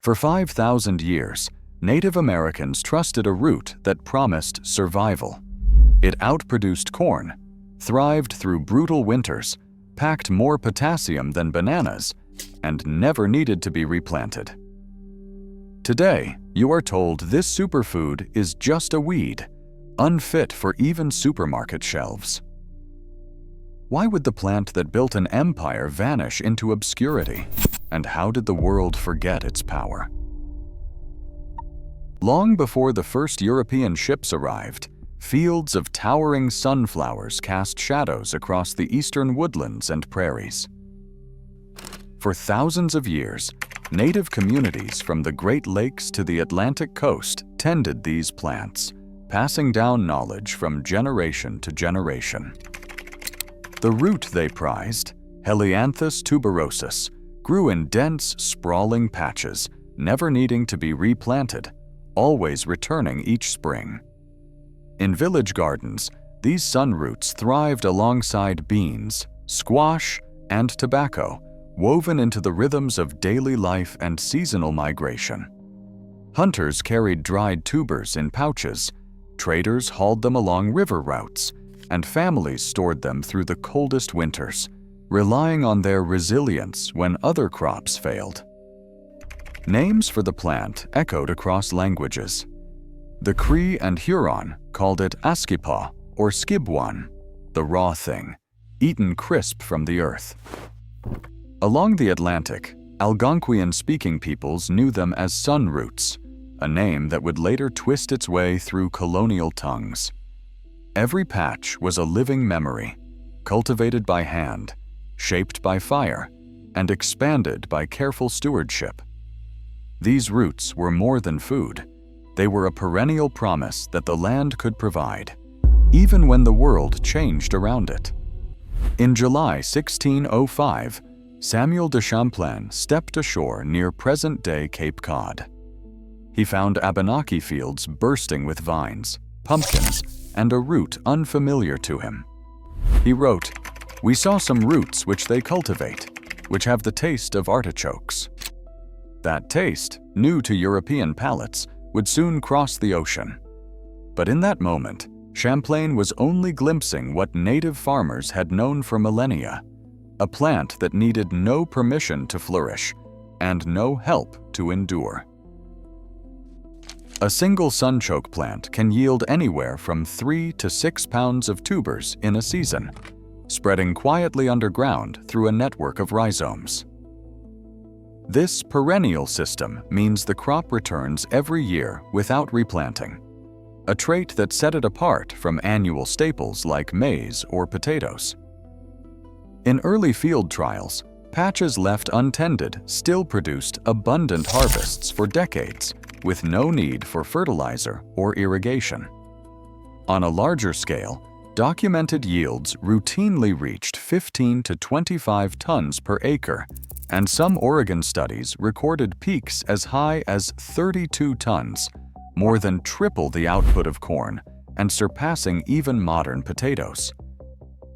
For 5,000 years, Native Americans trusted a root that promised survival. It outproduced corn, thrived through brutal winters, packed more potassium than bananas, and never needed to be replanted. Today, you are told this superfood is just a weed, unfit for even supermarket shelves. Why would the plant that built an empire vanish into obscurity? And how did the world forget its power? Long before the first European ships arrived, fields of towering sunflowers cast shadows across the eastern woodlands and prairies. For thousands of years, native communities from the Great Lakes to the Atlantic coast tended these plants, passing down knowledge from generation to generation. The root they prized, Helianthus tuberosus, grew in dense, sprawling patches, never needing to be replanted, always returning each spring. In village gardens, these sun roots thrived alongside beans, squash, and tobacco, woven into the rhythms of daily life and seasonal migration. Hunters carried dried tubers in pouches, traders hauled them along river routes, and families stored them through the coldest winters, relying on their resilience when other crops failed. Names for the plant echoed across languages. The Cree and Huron called it askipaw or skibwan, the raw thing, eaten crisp from the earth. Along the Atlantic, Algonquian-speaking peoples knew them as sun roots, a name that would later twist its way through colonial tongues. Every patch was a living memory, cultivated by hand, shaped by fire, and expanded by careful stewardship. These roots were more than food. They were a perennial promise that the land could provide, even when the world changed around it. In July 1605, Samuel de Champlain stepped ashore near present-day Cape Cod. He found Abenaki fields bursting with vines, pumpkins, and a root unfamiliar to him. He wrote, "We saw some roots which they cultivate, which have the taste of artichokes." That taste, new to European palates, would soon cross the ocean. But in that moment, Champlain was only glimpsing what native farmers had known for millennia, a plant that needed no permission to flourish and no help to endure. A single sunchoke plant can yield anywhere from 3 to 6 pounds of tubers in a season, spreading quietly underground through a network of rhizomes. This perennial system means the crop returns every year without replanting, a trait that set it apart from annual staples like maize or potatoes. In early field trials, patches left untended still produced abundant harvests for decades, with no need for fertilizer or irrigation. On a larger scale, documented yields routinely reached 15 to 25 tons per acre, and some Oregon studies recorded peaks as high as 32 tons, more than triple the output of corn and surpassing even modern potatoes.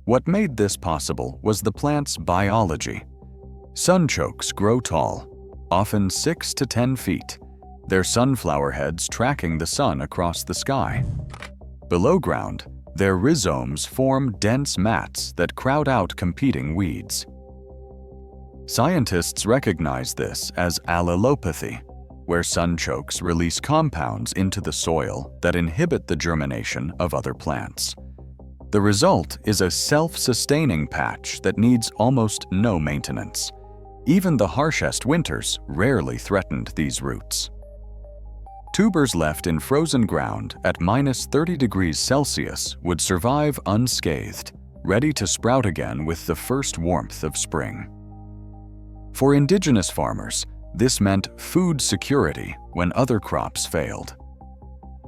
What made this possible was the plant's biology. Sunchokes grow tall, often 6 to 10 feet, their sunflower heads tracking the sun across the sky. Below ground, their rhizomes form dense mats that crowd out competing weeds. Scientists recognize this as allelopathy, where sunchokes release compounds into the soil that inhibit the germination of other plants. The result is a self-sustaining patch that needs almost no maintenance. Even the harshest winters rarely threatened these roots. Tubers left in frozen ground at -30 degrees Celsius would survive unscathed, ready to sprout again with the first warmth of spring. For indigenous farmers, this meant food security when other crops failed.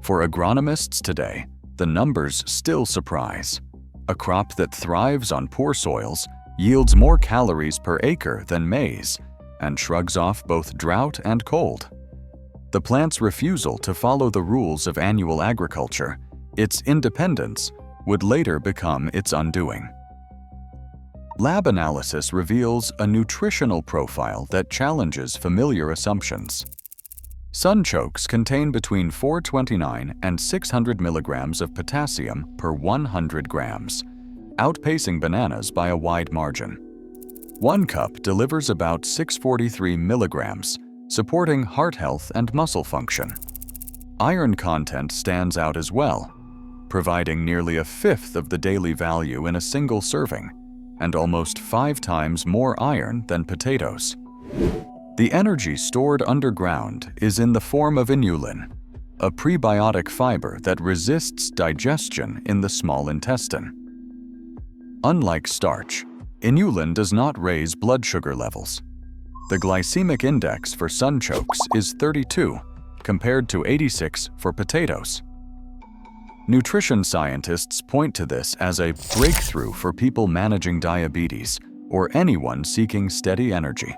For agronomists today, the numbers still surprise. A crop that thrives on poor soils yields more calories per acre than maize and shrugs off both drought and cold. The plant's refusal to follow the rules of annual agriculture, its independence, would later become its undoing. Lab analysis reveals a nutritional profile that challenges familiar assumptions. Sunchokes contain between 429 and 600 milligrams of potassium per 100 grams, outpacing bananas by a wide margin. 1 cup delivers about 643 milligrams, supporting heart health and muscle function. Iron content stands out as well, providing nearly a fifth of the daily value in a single serving, and almost 5 times more iron than potatoes. The energy stored underground is in the form of inulin, a prebiotic fiber that resists digestion in the small intestine. Unlike starch, inulin does not raise blood sugar levels. The glycemic index for sunchokes is 32, compared to 86 for potatoes. Nutrition scientists point to this as a breakthrough for people managing diabetes or anyone seeking steady energy.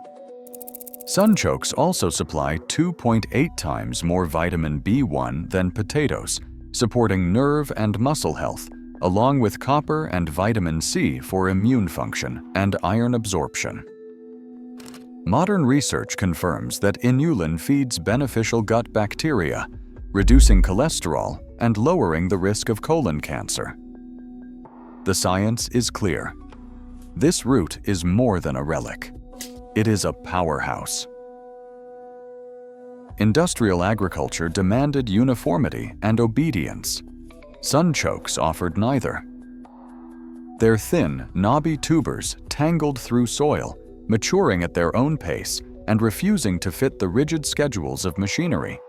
Sunchokes also supply 2.8 times more vitamin B1 than potatoes, supporting nerve and muscle health, along with copper and vitamin C for immune function and iron absorption. Modern research confirms that inulin feeds beneficial gut bacteria, reducing cholesterol and lowering the risk of colon cancer. The science is clear. This root is more than a relic. It is a powerhouse. Industrial agriculture demanded uniformity and obedience. Sunchokes offered neither. Their thin, knobby tubers tangled through soil, maturing at their own pace and refusing to fit the rigid schedules of machinery.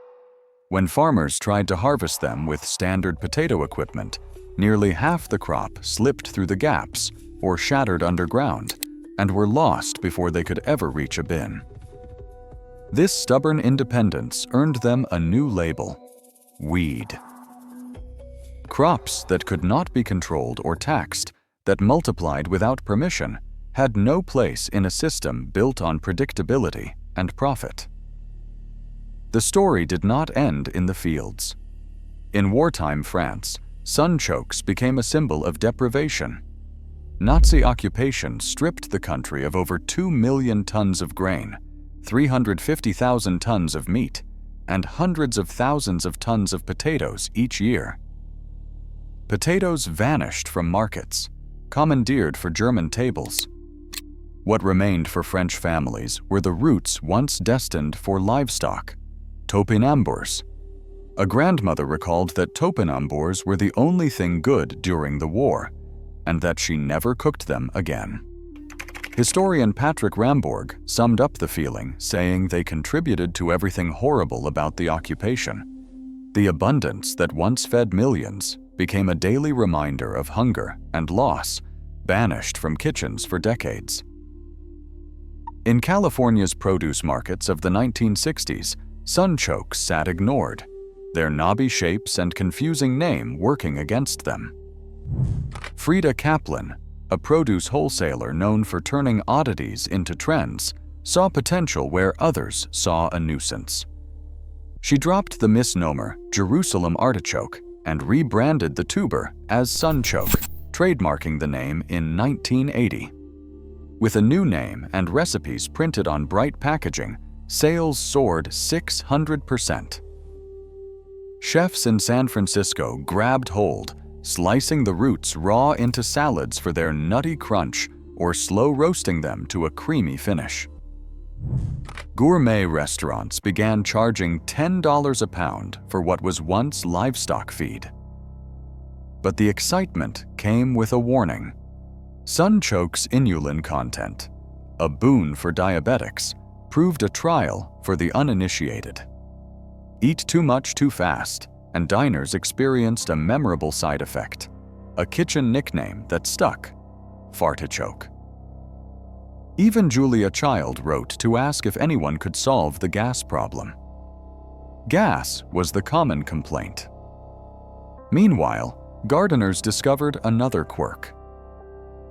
When farmers tried to harvest them with standard potato equipment, nearly half the crop slipped through the gaps or shattered underground and were lost before they could ever reach a bin. This stubborn independence earned them a new label: weed. Crops that could not be controlled or taxed, that multiplied without permission, had no place in a system built on predictability and profit. The story did not end in the fields. In wartime France, sunchokes became a symbol of deprivation. Nazi occupation stripped the country of over 2 million tons of grain, 350,000 tons of meat, and hundreds of thousands of tons of potatoes each year. Potatoes vanished from markets, commandeered for German tables. What remained for French families were the roots once destined for livestock, topinambours. A grandmother recalled that topinambours were the only thing good during the war, and that she never cooked them again. Historian Patrick Rambourg summed up the feeling, saying they contributed to everything horrible about the occupation. The abundance that once fed millions became a daily reminder of hunger and loss, banished from kitchens for decades. In California's produce markets of the 1960s, sunchokes sat ignored, their knobby shapes and confusing name working against them. Frida Kaplan, a produce wholesaler known for turning oddities into trends, saw potential where others saw a nuisance. She dropped the misnomer Jerusalem artichoke and rebranded the tuber as sunchoke, trademarking the name in 1980. With a new name and recipes printed on bright packaging, sales soared 600%. Chefs in San Francisco grabbed hold, slicing the roots raw into salads for their nutty crunch or slow roasting them to a creamy finish. Gourmet restaurants began charging $10 a pound for what was once livestock feed. But the excitement came with a warning. Sunchokes' inulin content, a boon for diabetics, proved a trial for the uninitiated. Eat too much too fast, and diners experienced a memorable side effect, a kitchen nickname that stuck: fartichoke. Even Julia Child wrote to ask if anyone could solve the gas problem. Gas was the common complaint. Meanwhile, gardeners discovered another quirk.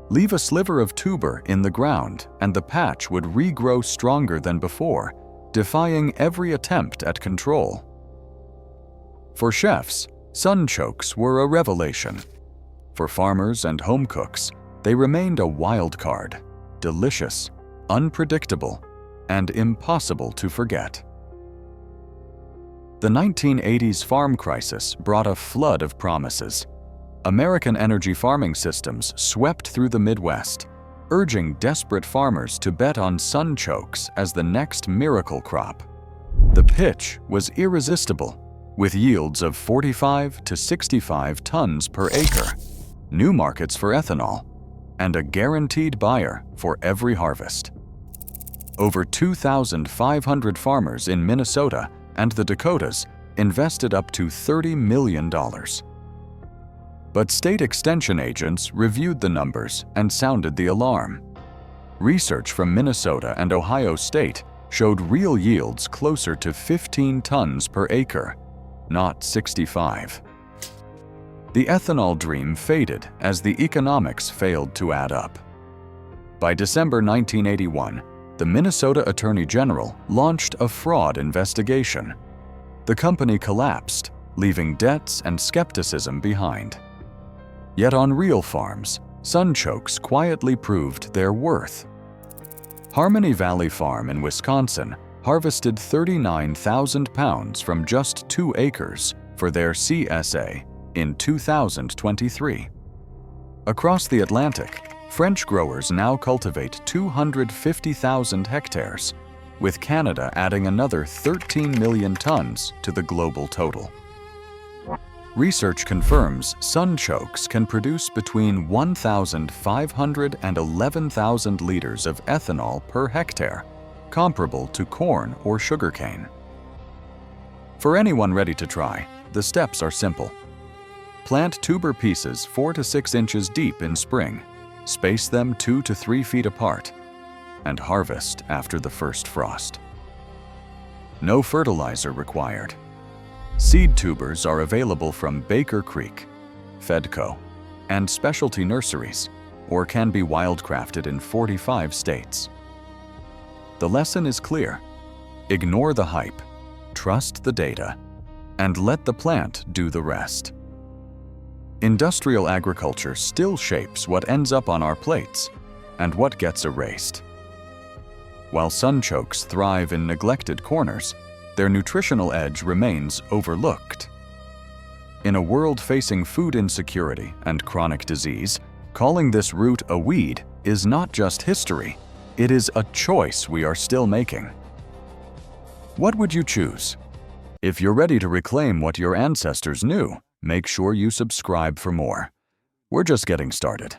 Leave a sliver of tuber in the ground and the patch would regrow stronger than before, defying every attempt at control. For chefs, sunchokes were a revelation. For farmers and home cooks, they remained a wild card, delicious, unpredictable, and impossible to forget. The 1980s farm crisis brought a flood of promises. American energy farming systems swept through the Midwest, urging desperate farmers to bet on Sunchokes as the next miracle crop. The pitch was irresistible, with yields of 45 to 65 tons per acre, new markets for ethanol, and a guaranteed buyer for every harvest. Over 2,500 farmers in Minnesota and the Dakotas invested up to $30 million. But state extension agents reviewed the numbers and sounded the alarm. Research from Minnesota and Ohio State showed real yields closer to 15 tons per acre, not 65. The ethanol dream faded as the economics failed to add up. By December 1981, the Minnesota Attorney General launched a fraud investigation. The company collapsed, leaving debts and skepticism behind. Yet on real farms, Sunchokes quietly proved their worth. Harmony Valley Farm in Wisconsin harvested 39,000 pounds from just 2 acres for their CSA in 2023. Across the Atlantic, French growers now cultivate 250,000 hectares, with Canada adding another 13 million tons to the global total. Research confirms Sunchokes can produce between 1,500 and 11,000 liters of ethanol per hectare, comparable to corn or sugarcane. For anyone ready to try, the steps are simple. Plant tuber pieces 4 to 6 inches deep in spring, space them 2 to 3 feet apart, and harvest after the first frost. No fertilizer required. Seed tubers are available from Baker Creek, Fedco, and specialty nurseries, or can be wildcrafted in 45 states. The lesson is clear. Ignore the hype, trust the data, and let the plant do the rest. Industrial agriculture still shapes what ends up on our plates and what gets erased. While Sunchokes thrive in neglected corners, their nutritional edge remains overlooked. In a world facing food insecurity and chronic disease, calling this root a weed is not just history, it is a choice we are still making. What would you choose? If you're ready to reclaim what your ancestors knew, make sure you subscribe for more. We're just getting started.